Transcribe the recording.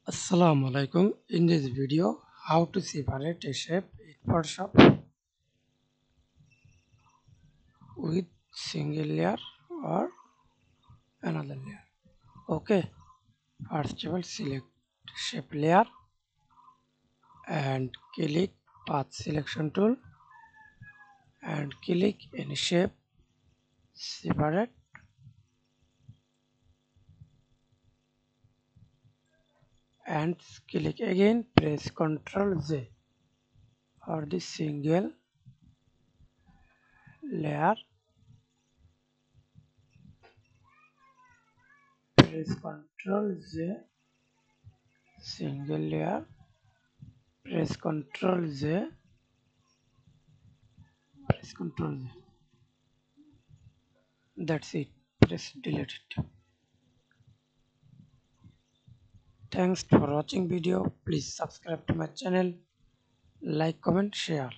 Assalamu alaikum. In this video, how to separate a shape in Photoshop with single layer or another layer. Okay, first of all, select shape layer and click path selection tool and click any shape, separate and click again, press Ctrl J for the single layer, press Ctrl J, single layer, press Ctrl J, press Ctrl J. That's it. Press delete it. Thanks for watching video. Please subscribe to my channel, like, comment, share.